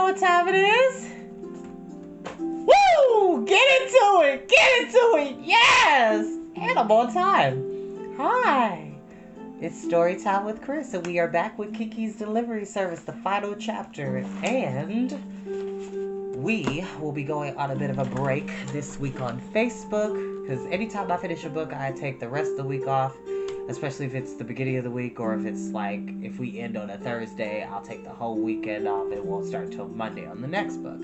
know what time it is. Woo! Get into it! Get into it! Yes! And I'm on time. Hi! It's Storytime with Chris, and we are back with Kiki's delivery service, the final chapter. And we will be going on a bit of a break this week on Facebook, because anytime I finish a book, I take the rest of the week off, especially if it's the beginning of the week, or if it's like, if we end on a Thursday, I'll take the whole weekend off. It won't start until Monday on the next book.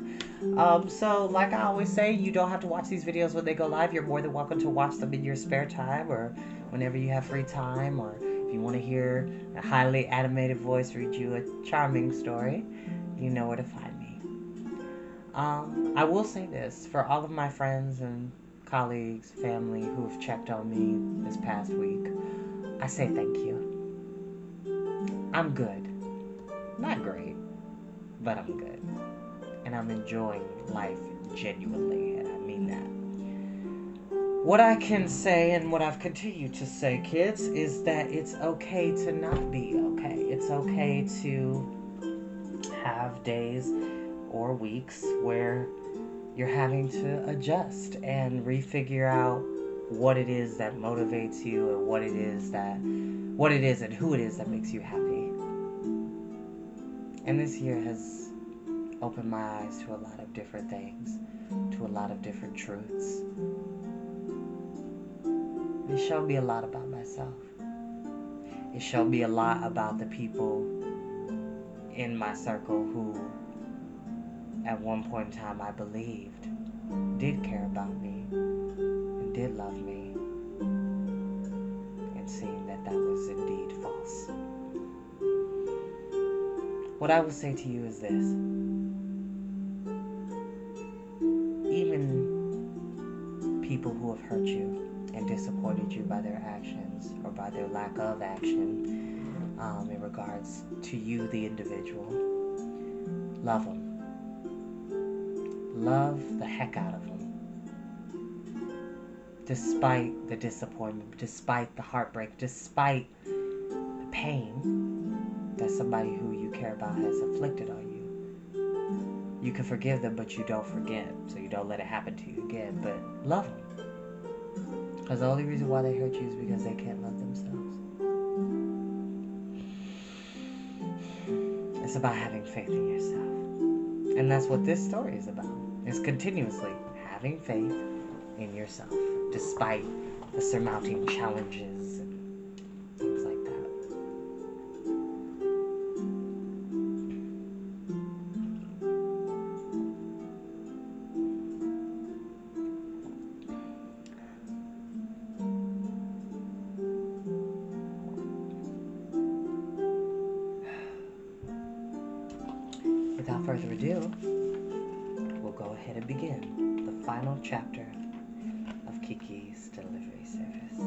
So like I always say, you don't have to watch these videos when they go live. You're more than welcome to watch them in your spare time, or whenever you have free time, or if you want to hear a highly animated voice read you a charming story, you know where to find me. I will say this, for all of my friends and colleagues, family who have checked on me this past week, I say thank you. I'm good. Not great, but I'm good. And I'm enjoying life genuinely, and I mean that. What I can say, and what I've continued to say, kids, is that it's okay to not be okay. It's okay to have days or weeks where you're having to adjust and refigure out what it is that motivates you, and what it is and who it is that makes you happy. And this year has opened my eyes to a lot of different things, to a lot of different truths. It showed me a lot about myself. It showed me a lot about the people in my circle who, at one point in time, I believed did care about me and did love me, and seeing that that was indeed false. What I will say to you is this: even people who have hurt you and disappointed you by their actions or by their lack of action, in regards to you, the individual, love them. Love the heck out of them. Despite the disappointment, despite the heartbreak, despite the pain that somebody who you care about has inflicted on you. You can forgive them, but you don't forget, so you don't let it happen to you again. But love them. Because the only reason why they hurt you is because they can't love themselves. It's about having faith in yourself. And that's what this story is about. It's continuously having faith in yourself, despite the surmounting challenges and things like that. Without further ado, we'll go ahead and begin the final chapter of Kiki's delivery service.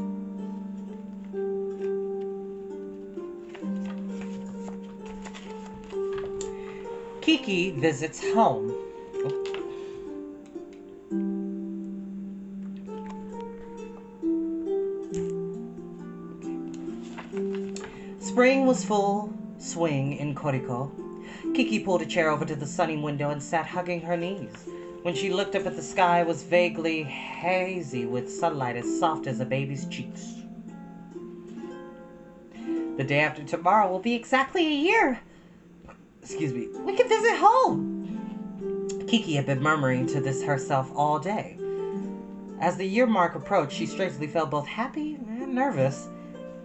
Kiki visits home. Spring was full swing in Koriko. Kiki pulled a chair over to the sunny window and sat hugging her knees. When she looked up at the sky, it was vaguely hazy with sunlight as soft as a baby's cheeks. The day after tomorrow will be exactly a year. We can visit home. Kiki had been murmuring to this herself all day. As the year mark approached, she strangely felt both happy and nervous.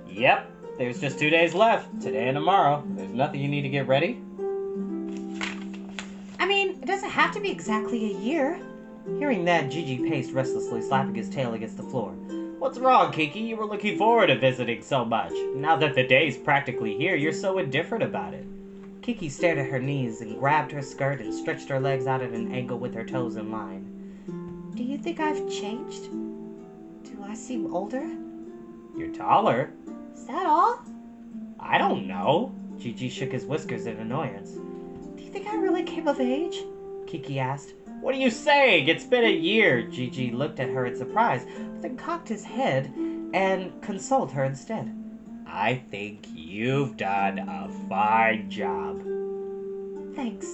Yep, there's just 2 days left, today and tomorrow. There's nothing you need to get ready. It doesn't have to be exactly a year. Hearing that, Gigi paced restlessly, slapping his tail against the floor. What's wrong, Kiki? You were looking forward to visiting so much. Now that the day's practically here, you're so indifferent about it. Kiki stared at her knees and grabbed her skirt and stretched her legs out at an angle with her toes in line. Do you think I've changed? Do I seem older? You're taller. Is that all? I don't know. Gigi shook his whiskers in annoyance. Do you think I really came of age? Kiki asked. What are you saying? It's been a year. Gigi looked at her in surprise, but then cocked his head and consoled her instead. I think you've done a fine job. Thanks.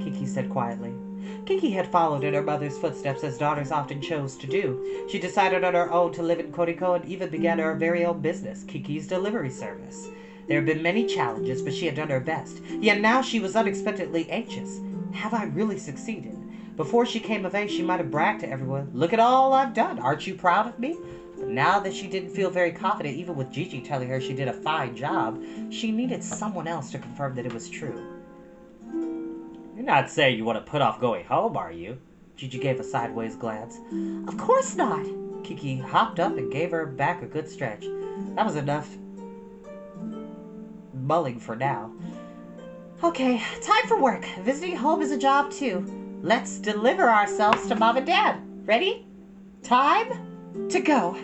Kiki said quietly. Kiki had followed in her mother's footsteps as daughters often chose to do. She decided on her own to live in Koriko and even began her very own business, Kiki's delivery service. There had been many challenges, but she had done her best. Yet now she was unexpectedly anxious. Have I really succeeded? Before she came of age, she might have bragged to everyone, "Look at all I've done. Aren't you proud of me?" But now that she didn't feel very confident, even with Gigi telling her she did a fine job, she needed someone else to confirm that it was true. "You're not saying you want to put off going home, are you?" Gigi gave a sideways glance. "Of course not." Kiki hopped up and gave her back a good stretch. That was enough mulling for now. "Okay, time for work. Visiting home is a job too. Let's deliver ourselves to Mom and Dad. Ready? Time to go."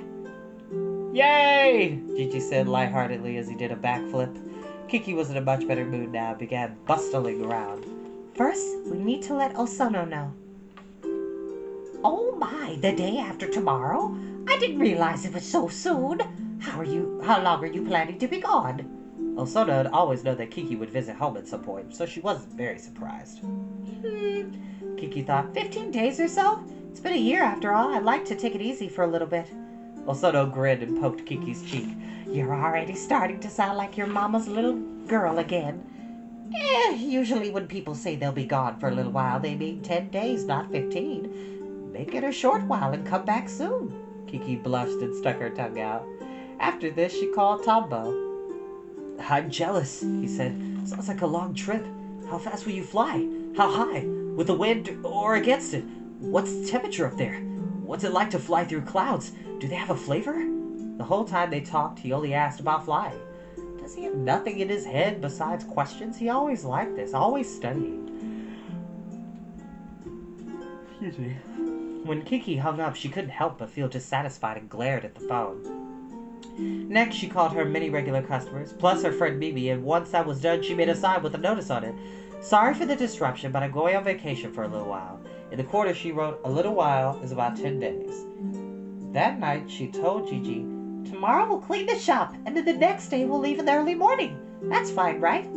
"Yay!" Gigi said lightheartedly as he did a backflip. Kiki was in a much better mood now and began bustling around. "First, we need to let Osono know." "Oh my, the day after tomorrow? I didn't realize it was so soon. How long are you planning to be gone?" Osono had always known that Kiki would visit home at some point, so she wasn't very surprised. Kiki thought, 15 days or so? It's been a year after all. I'd like to take it easy for a little bit. Osono grinned and poked Kiki's cheek. "You're already starting to sound like your mama's little girl again." Usually when people say they'll be gone for a little while, they mean 10 days, not 15. Make it a short while and come back soon." Kiki blushed and stuck her tongue out. After this, she called Tombo. "I'm jealous," he said. "Sounds like a long trip. How fast will you fly? How high? With the wind or against it? What's the temperature up there? What's it like to fly through clouds? Do they have a flavor?" The whole time they talked, he only asked about flying. Does he have nothing in his head besides questions? He always liked this, always studying. Excuse me. When Kiki hung up, she couldn't help but feel dissatisfied and glared at the phone. Next, she called her many regular customers, plus her friend Mimi, and once that was done, she made a sign with a notice on it. "Sorry for the disruption, but I'm going on vacation for a little while." In the corner, she wrote, "A little while is about 10 days. That night, she told Gigi, "Tomorrow we'll clean the shop, and then the next day we'll leave in the early morning. That's fine, right?"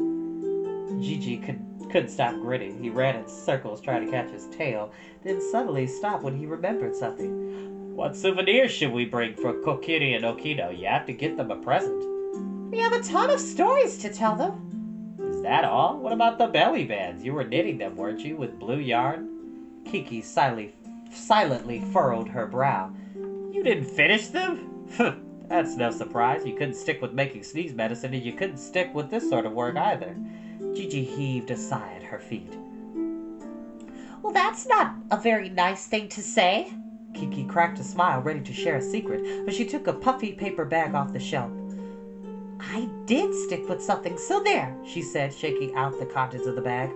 Gigi couldn't stop grinning. He ran in circles trying to catch his tail, then suddenly stopped when he remembered something. "What souvenirs should we bring for Kokiri and Okino? You have to get them a present." "We have a ton of stories to tell them." "Is that all? What about the belly bands? You were knitting them, weren't you, with blue yarn?" Kiki silently furrowed her brow. "You didn't finish them? That's no surprise. You couldn't stick with making sneeze medicine, and you couldn't stick with this sort of work either." Gigi heaved a sigh at her feet. "Well, that's not a very nice thing to say." Kiki cracked a smile, ready to share a secret, but she took a puffy paper bag off the shelf. "I did stick with something, so there," she said, shaking out the contents of the bag.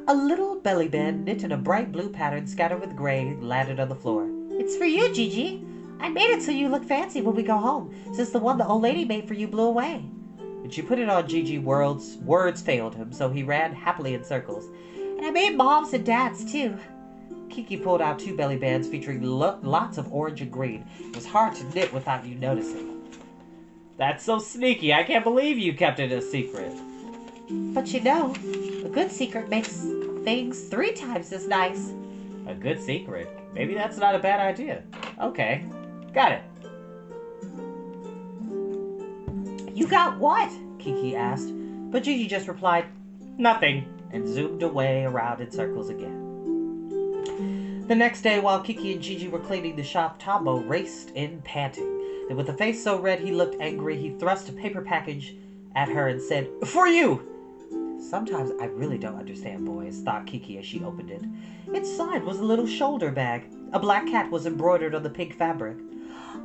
A little belly band knit in a bright blue pattern scattered with gray landed on the floor. "It's for you, Gigi. I made it so you look fancy when we go home, since the one the old lady made for you blew away." When she put it on Gigi, words failed him, so he ran happily in circles. "And I made Mom's and Dad's, too." Kiki pulled out 2 belly bands featuring lots of orange and green. It was hard to knit without you noticing. "That's so sneaky. I can't believe you kept it a secret." "But you know, a good secret makes things 3 times as nice." "A good secret? Maybe that's not a bad idea. Okay, got it." "You got what?" Kiki asked, but Gigi just replied, "Nothing," and zoomed away around in circles again. The next day, while Kiki and Gigi were cleaning the shop, Tombo raced in panting. Then with a face so red he looked angry, he thrust a paper package at her and said, "For you!" Sometimes I really don't understand boys, thought Kiki as she opened it. Inside was a little shoulder bag. A black cat was embroidered on the pink fabric.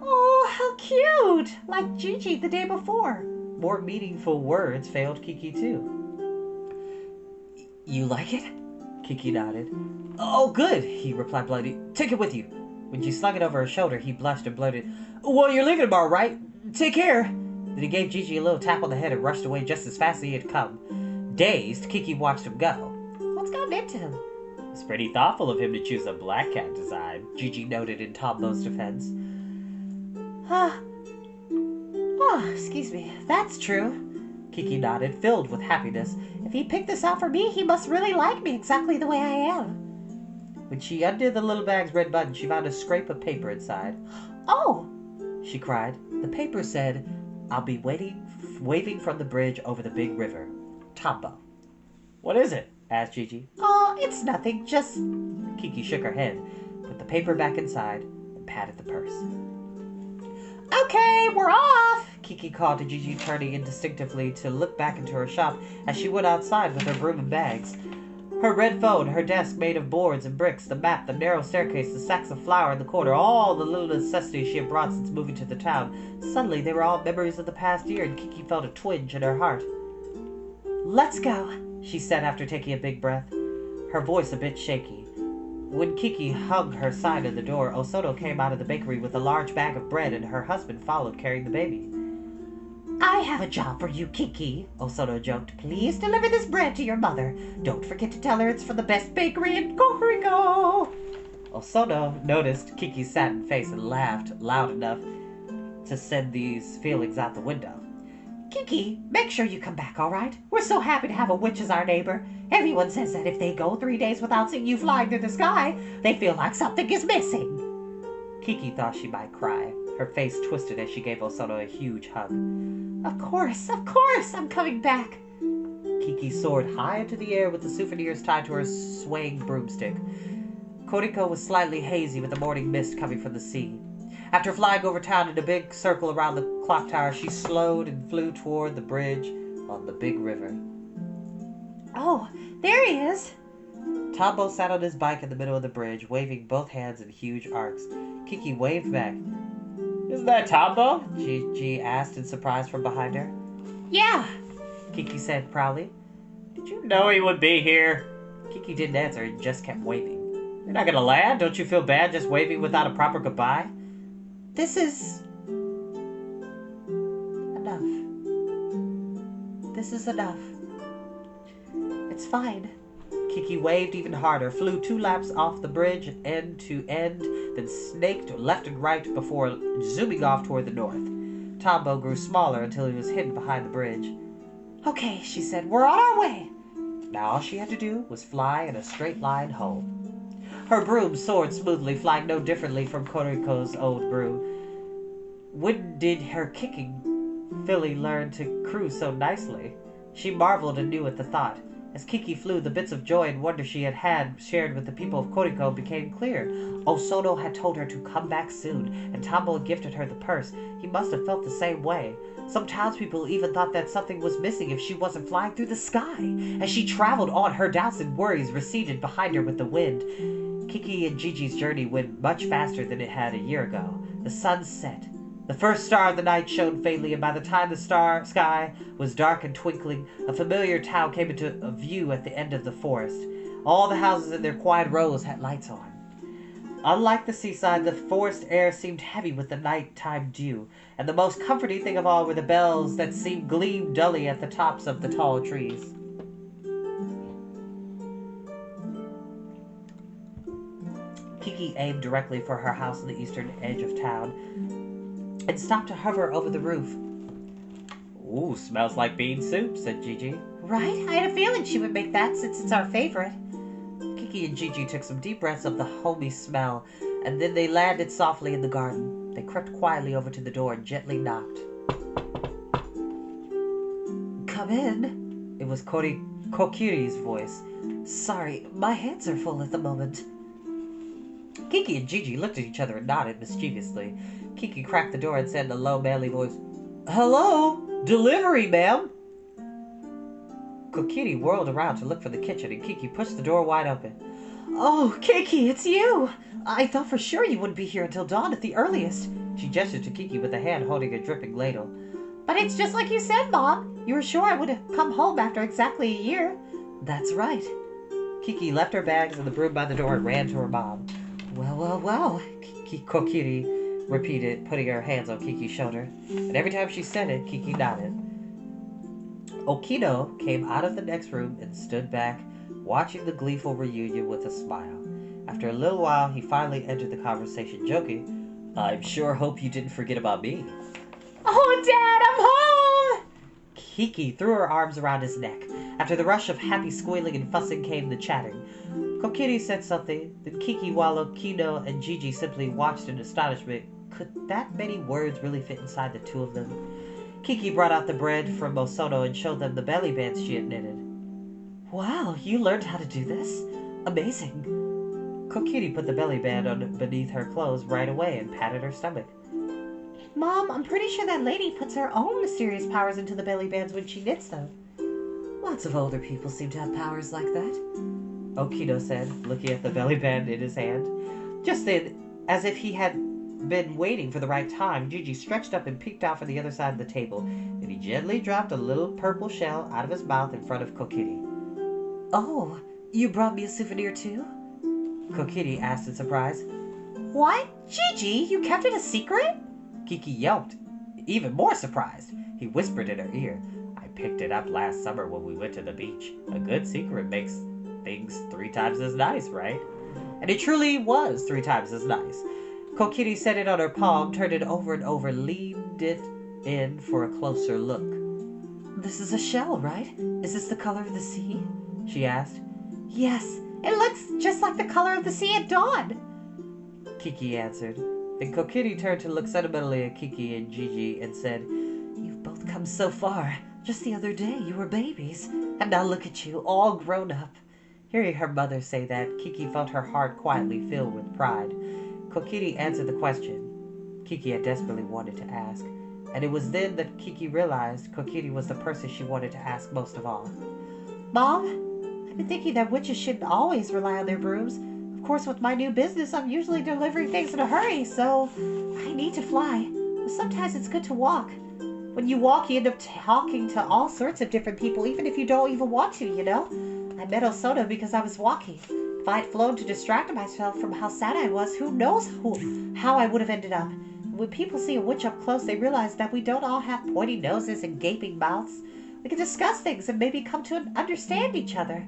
"Oh, how cute! Like Gigi the day before." More meaningful words failed Kiki too. "You like it?" Kiki nodded. "Oh, good," he replied bluntly. "Take it with you." When she slung it over her shoulder, he blushed and blurted, "Well, you're leaving tomorrow, right? Take care." Then he gave Gigi a little tap on the head and rushed away just as fast as he had come. Dazed, Kiki watched him go. What's gotten into him? It's pretty thoughtful of him to choose a black cat design, Gigi noted in Tombo's defense. Oh, excuse me. That's true. Kiki nodded, filled with happiness. If he picked this out for me, he must really like me exactly the way I am. When she undid the little bag's red button, she found a scrap of paper inside. Oh! She cried. The paper said, I'll be waving from the bridge over the big river. Tombo. What is it? Asked Gigi. Oh, it's nothing, just... Kiki shook her head, put the paper back inside, and patted the purse. Okay, we're off! Kiki called to Gigi, turning instinctively to look back into her shop as she went outside with her broom and bags. Her red phone, her desk made of boards and bricks, the map, the narrow staircase, the sacks of flour in the corner, all the little necessities she had brought since moving to the town. Suddenly, they were all memories of the past year, and Kiki felt a twinge in her heart. Let's go, she said after taking a big breath, her voice a bit shaky. When Kiki hugged her side of the door, Osoto came out of the bakery with a large bag of bread, and her husband followed carrying the baby. I have a job for you, Kiki, Osoto joked. Please deliver this bread to your mother. Don't forget to tell her it's from the best bakery in Koriko. Osoto noticed Kiki's saddened face and laughed loud enough to send these feelings out the window. Kiki, make sure you come back, all right? We're so happy to have a witch as our neighbor. Everyone says that if they go 3 days without seeing you flying through the sky, they feel like something is missing. Kiki thought she might cry. Her face twisted as she gave Osoto a huge hug. Of course, I'm coming back. Kiki soared high into the air with the souvenirs tied to her swaying broomstick. Koriko was slightly hazy with the morning mist coming from the sea. After flying over town in a big circle around the clock tower, she slowed and flew toward the bridge on the big river. Oh, there he is. Tombo sat on his bike in the middle of the bridge, waving both hands in huge arcs. Kiki waved back. Isn't that Tombo? Gigi asked in surprise from behind her. Yeah, Kiki said proudly. Did you know he would be here? Kiki didn't answer and just kept waving. You're not gonna land? Don't you feel bad just waving without a proper goodbye? This is... enough. This is enough. It's fine. Kiki waved even harder, flew 2 laps off the bridge, end to end, then snaked left and right before zooming off toward the north. Tombo grew smaller until he was hidden behind the bridge. Okay, she said, we're on our way. Now all she had to do was fly in a straight line home. Her broom soared smoothly, flying no differently from Koriko's old broom. When did her kicking filly learn to cruise so nicely? She marveled anew at the thought. As Kiki flew, the bits of joy and wonder she had shared with the people of Koriko became clear. Osoto had told her to come back soon, and Tombo had gifted her the purse. He must have felt the same way. Some townspeople even thought that something was missing if she wasn't flying through the sky. As she traveled on, her doubts and worries receded behind her with the wind. Kiki and Gigi's journey went much faster than it had a year ago. The sun set. The first star of the night shone faintly, and by the time the sky was dark and twinkling, a familiar town came into view at the end of the forest. All the houses in their quiet rows had lights on. Unlike the seaside, the forest air seemed heavy with the nighttime dew, and the most comforting thing of all were the bells that seemed gleam dully at the tops of the tall trees. Kiki aimed directly for her house on the eastern edge of town, and stopped to hover over the roof. Ooh, smells like bean soup, said Gigi. Right? I had a feeling she would make that since it's our favorite. Kiki and Gigi took some deep breaths of the homey smell, and then they landed softly in the garden. They crept quietly over to the door and gently knocked. Come in. It was Kokiri's voice. Sorry, my hands are full at the moment. Kiki and Gigi looked at each other and nodded mischievously. Kiki cracked the door and said in a low, manly voice, Hello? Delivery, ma'am? Kokiri whirled around to look for the kitchen, and Kiki pushed the door wide open. Oh, Kiki, it's you! I thought for sure you wouldn't be here until dawn at the earliest. She gestured to Kiki with a hand holding a dripping ladle. But it's just like you said, Mom. You were sure I would have come home after exactly a year. That's right. Kiki left her bags and the broom by the door and ran to her mom. Well, Kokiri repeated, putting her hands on Kiki's shoulder. And every time she said it, Kiki nodded. Okino came out of the next room and stood back, watching the gleeful reunion with a smile. After a little while, he finally entered the conversation, joking, I'm sure hope you didn't forget about me. Oh, Dad, I'm home! Kiki threw her arms around his neck. After the rush of happy squealing and fussing came the chatting. Kokiri said something, then Kiki, while Okino and Gigi simply watched in astonishment. Could that many words really fit inside the two of them? Kiki brought out the bread from Mosono and showed them the belly bands she had knitted. Wow, you learned how to do this? Amazing. Kokiri put the belly band on beneath her clothes right away and patted her stomach. Mom, I'm pretty sure that lady puts her own mysterious powers into the belly bands when she knits them. Lots of older people seem to have powers like that, Okino said, looking at the belly band in his hand. Just then, as if he had been waiting for the right time, Gigi stretched up and peeked out from the other side of the table, and he gently dropped a little purple shell out of his mouth in front of Kokiri. Oh, you brought me a souvenir too? Kokiri asked in surprise. What? Gigi, you kept it a secret? Kiki yelped, even more surprised. He whispered in her ear, I picked it up last summer when we went to the beach. A good secret makes things 3 times as nice, right? And it truly was 3 times as nice. Kokiri set it on her palm, turned it over and over, leaned it in for a closer look. This is a shell, right? Is this the color of the sea? She asked. Yes, it looks just like the color of the sea at dawn, Kiki answered. Then Kokiri turned to look sentimentally at Kiki and Gigi and said, You've both come so far. Just the other day you were babies, and now look at you, all grown up. Hearing her mother say that, Kiki felt her heart quietly fill with pride. Kokiri answered the question Kiki had desperately wanted to ask, and it was then that Kiki realized Kokiri was the person she wanted to ask most of all. Mom, I've been thinking that witches shouldn't always rely on their brooms. Of course, with my new business, I'm usually delivering things in a hurry, so I need to fly. But sometimes it's good to walk. When you walk, you end up talking to all sorts of different people, even if you don't even want to, you know? I met Osoto because I was walking. If I'd flown to distract myself from how sad I was, who knows how I would have ended up. When people see a witch up close, they realize that we don't all have pointy noses and gaping mouths. We can discuss things and maybe come to understand each other.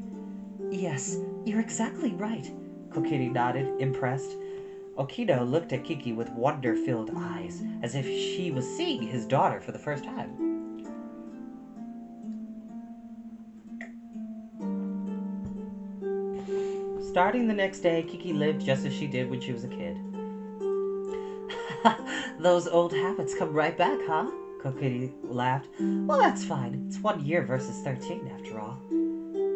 Yes, you're exactly right, Kokiri nodded, impressed. Okino looked at Kiki with wonder-filled eyes, as if she was seeing his daughter for the first time. Starting the next day, Kiki lived just as she did when she was a kid. Those old habits come right back, huh? Kokiri laughed. Well, that's fine. It's 1 year versus 13, after all.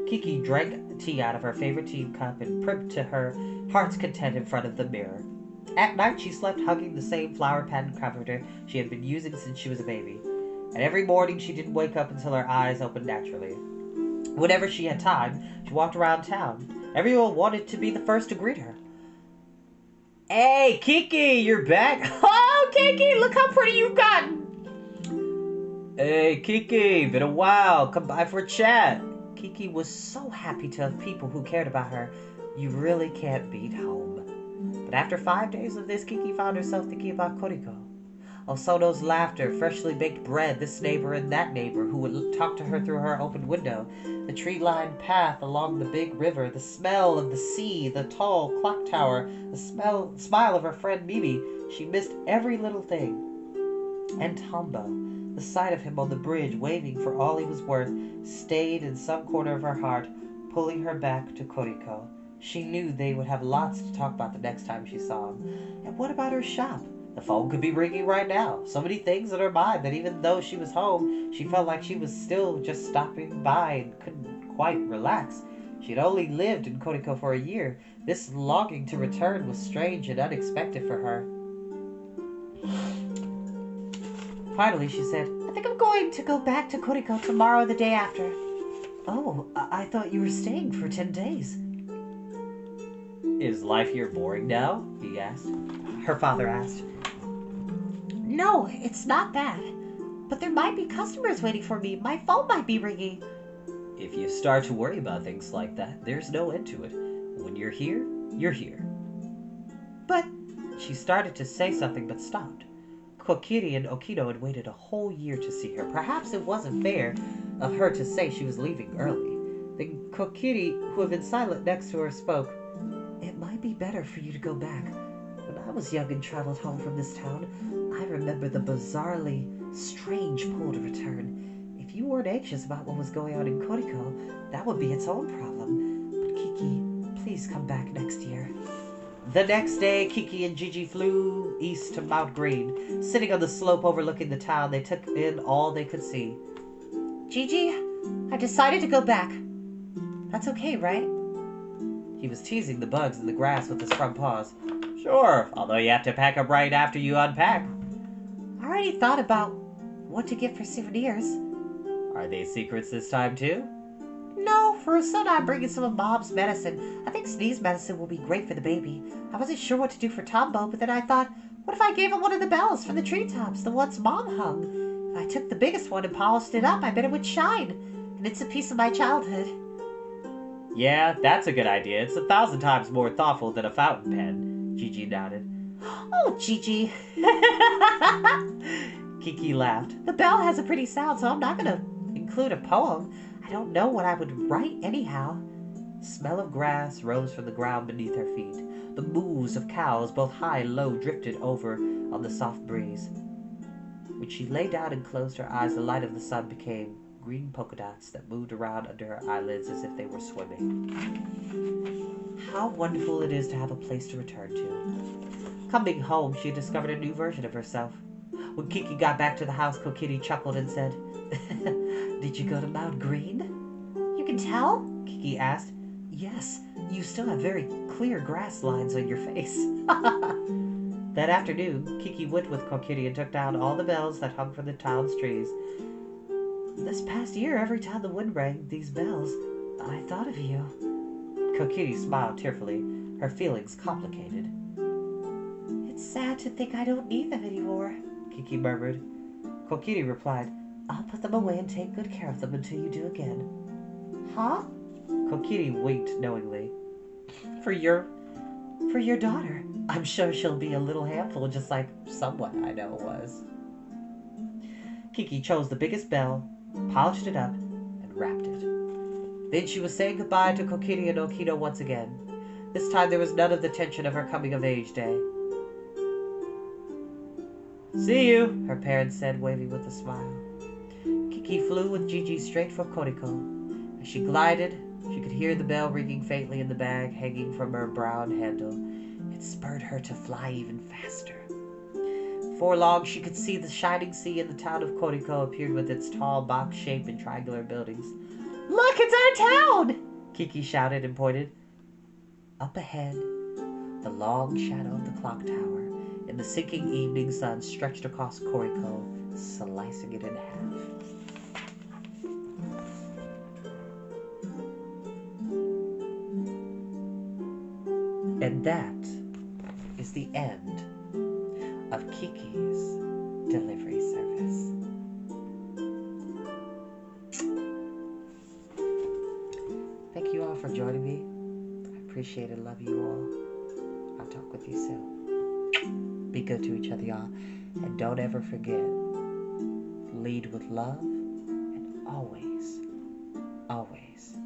Kiki drank tea out of her favorite tea cup and primped to her heart's content in front of the mirror. At night, she slept hugging the same flower-patterned comforter she had been using since she was a baby. And every morning, she didn't wake up until her eyes opened naturally. Whenever she had time, she walked around town. Everyone wanted to be the first to greet her. Hey, Kiki, you're back. Oh, Kiki, look how pretty you've gotten. Hey, Kiki, been a while. Come by for a chat. Kiki was so happy to have people who cared about her. You really can't beat home. But after 5 days of this, Kiki found herself thinking about Koriko. Osono's laughter, freshly baked bread, this neighbor and that neighbor who would talk to her through her open window, the tree-lined path along the big river, the smell of the sea, the tall clock tower, the smile of her friend Mimi. She missed every little thing. And Tombo, the sight of him on the bridge waving for all he was worth, stayed in some corner of her heart, pulling her back to Koriko. She knew they would have lots to talk about the next time she saw him. And what about her shop? The phone could be ringing right now. So many things in her mind that even though she was home, she felt like she was still just stopping by and couldn't quite relax. She had only lived in Koriko for a year. This longing to return was strange and unexpected for her. Finally, she said, I think I'm going to go back to Koriko tomorrow or the day after. Oh, I thought you were staying for 10 days. Is life here boring now? He asked. Her father asked. No, it's not that. But there might be customers waiting for me. My phone might be ringing. If you start to worry about things like that, there's no end to it. When you're here, you're here. But she started to say something but stopped. Kokiri and Okino had waited a whole year to see her. Perhaps it wasn't fair of her to say she was leaving early. Then Kokiri, who had been silent next to her, spoke. It might be better for you to go back. When I was young and traveled home from this town, I remember the bizarrely strange pull to return. If you weren't anxious about what was going on in Koriko, that would be its own problem. But Kiki, please come back next year. The next day, Kiki and Gigi flew east to Mount Green. Sitting on the slope overlooking the town, they took in all they could see. Gigi, I decided to go back. That's okay, right? He was teasing the bugs in the grass with his front paws. Sure, although you have to pack up right after you unpack. I already thought about what to get for souvenirs. Are they secrets this time, too? No, for a son I'm bringing some of Mom's medicine. I think sneeze medicine will be great for the baby. I wasn't sure what to do for Tombo, but then I thought, what if I gave him one of the bells from the treetops, the ones Mom hung? If I took the biggest one and polished it up, I bet it would shine. And it's a piece of my childhood. Yeah, that's a good idea. It's 1,000 times more thoughtful than a fountain pen. Gigi nodded. Oh, Gigi. Kiki laughed. The bell has a pretty sound, so I'm not going to include a poem. I don't know what I would write anyhow. The smell of grass rose from the ground beneath her feet. The moos of cows, both high and low, drifted over on the soft breeze. When she lay down and closed her eyes, the light of the sun became green polka dots that moved around under her eyelids as if they were swimming. How wonderful it is to have a place to return to. Coming home, she discovered a new version of herself. When Kiki got back to the house, Kokiri chuckled and said, Did you go to Mount Green? You can tell? Kiki asked. Yes, you still have very clear grass lines on your face. That afternoon, Kiki went with Kokiri and took down all the bells that hung from the town's trees. This past year, every time the wind rang these bells, I thought of you. Kokiri smiled tearfully, her feelings complicated. It's sad to think I don't need them anymore, Kiki murmured. Kokiri replied, I'll put them away and take good care of them until you do again. Huh? Kokiri winked knowingly. For your daughter. I'm sure she'll be a little handful just like someone I know was. Kiki chose the biggest bell, polished it up, and wrapped it. Then she was saying goodbye to Kokiri and Okino once again. This time there was none of the tension of her coming-of-age day. See you, her parents said, waving with a smile. Kiki flew with Gigi straight for Koriko. As she glided, she could hear the bell ringing faintly in the bag hanging from her brown handle. It spurred her to fly even faster. Before long, she could see the shining sea and the town of Koriko appeared with its tall box shape and triangular buildings. Look, it's our town! Kiki shouted and pointed. Up ahead, the long shadow of the clock tower and the sinking evening sun stretched across Koriko, slicing it in half. And that is the end of Kiki's delivery service. Thank you all for joining me. I appreciate and love you all. I'll talk with you soon. Be good to each other, y'all. And don't ever forget, lead with love and always, always